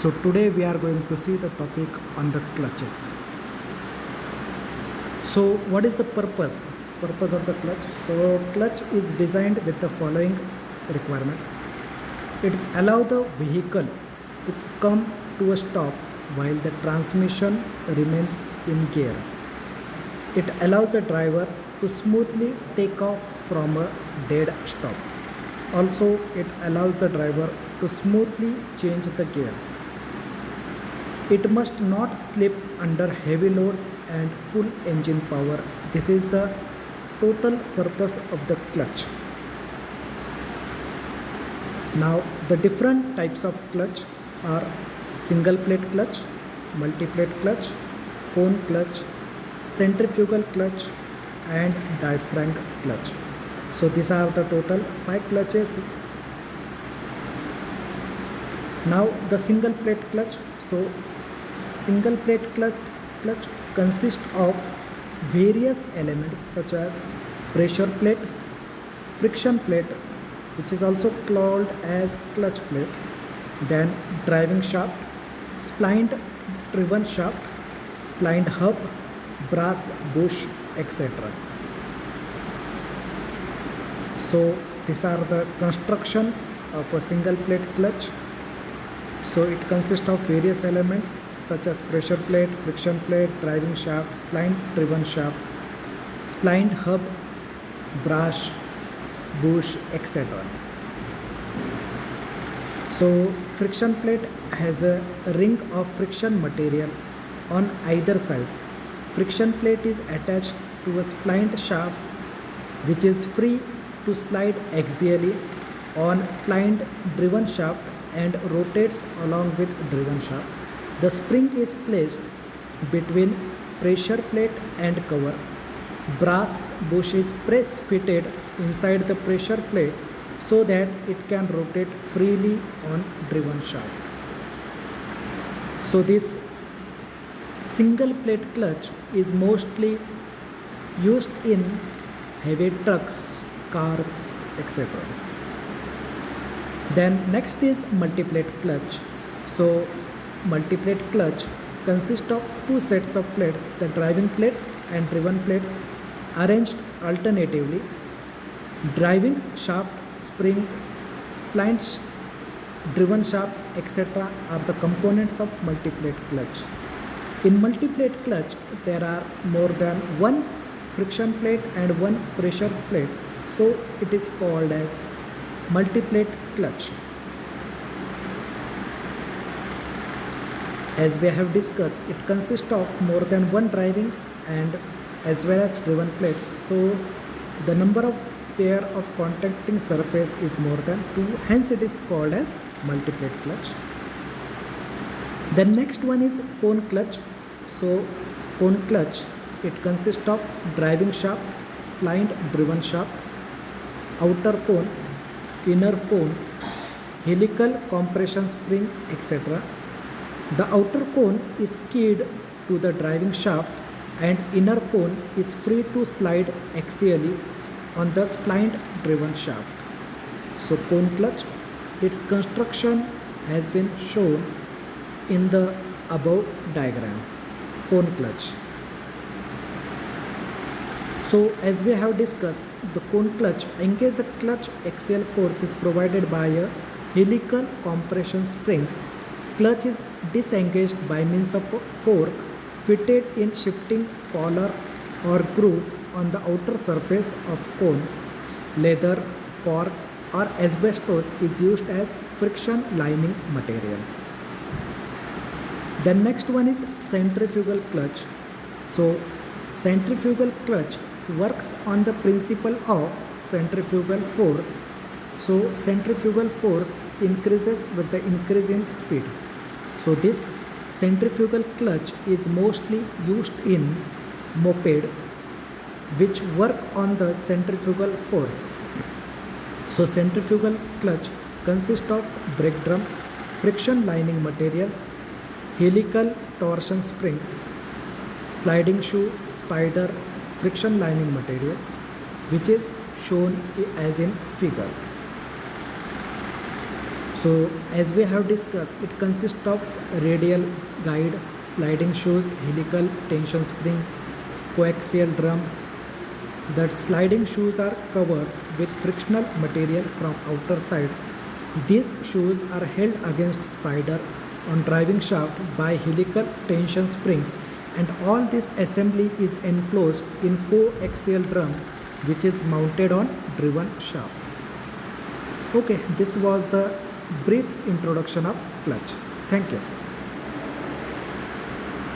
So today we are going to see the topic on the clutches. So what is the purpose of the clutch? So clutch is designed with the following requirements. It's allow the vehicle to come to a stop while the transmission remains in gear. It allows the driver to smoothly take off from a dead stop. Also, it allows the driver to smoothly change the gears. It must not slip under heavy loads and full engine power. This is the total purpose of the clutch. Now, the different types of clutch are single plate clutch, multi plate clutch, cone clutch, centrifugal clutch, and diaphragm clutch. So these are the total 5 clutches. Now the single plate clutch. So single plate clutch consists of various elements such as pressure plate, friction plate, which is also called as clutch plate, then driving shaft, splined driven shaft, splined hub, brass bush, etc. So these are the construction of a single plate clutch. So it consists of various elements such as pressure plate, friction plate, driving shaft, spline driven shaft, splined hub, brass, bush, etc. So friction plate has a ring of friction material on either side. Friction plate is attached to a splined shaft which is free to slide axially on splined driven shaft and rotates along with driven shaft. The spring is placed between pressure plate and cover. Brass bush is press fitted inside the pressure plate so that it can rotate freely on driven shaft. So this single plate clutch is mostly used in heavy trucks, cars, etc. Then next is multi-plate clutch. So multi-plate clutch consists of 2 sets of plates, the driving plates and driven plates arranged alternatively. Driving shaft, spring, spline, driven shaft, etc. are the components of multi-plate clutch. In multi-plate clutch, there are more than one friction plate and one pressure plate. So it is called as multi-plate clutch. As we have discussed, it consists of more than one driving and as well as driven plates. So the number of pair of contacting surface is more than 2, hence it is called as multi-plate clutch. The next one is cone clutch. So cone clutch, it consists of driving shaft, splined driven shaft, outer cone, inner cone, helical compression spring, etc. The outer cone is keyed to the driving shaft and inner cone is free to slide axially on the splined driven shaft. So cone clutch, its construction has been shown in the above diagram. Cone clutch. So as we have discussed, the cone clutch, in case the clutch axial force is provided by a helical compression spring, clutch is disengaged by means of a fork fitted in shifting collar or groove on the outer surface of cone. Leather, cork or asbestos is used as friction lining material. The next one is centrifugal clutch. So centrifugal clutch works on the principle of centrifugal force. So centrifugal force increases with the increase in speed. So this centrifugal clutch is mostly used in moped which work on the centrifugal force. So centrifugal clutch consists of brake drum, friction lining materials, helical torsion spring, sliding shoe, spider, friction lining material, which is shown as in figure. So as we have discussed, it consists of radial guide, sliding shoes, helical tension spring, coaxial drum. The sliding shoes are covered with frictional material from outer side. These shoes are held against spider on driving shaft by helical tension spring, and all this assembly is enclosed in coaxial drum which is mounted on driven shaft. Okay, this was the brief introduction of clutch. Thank you.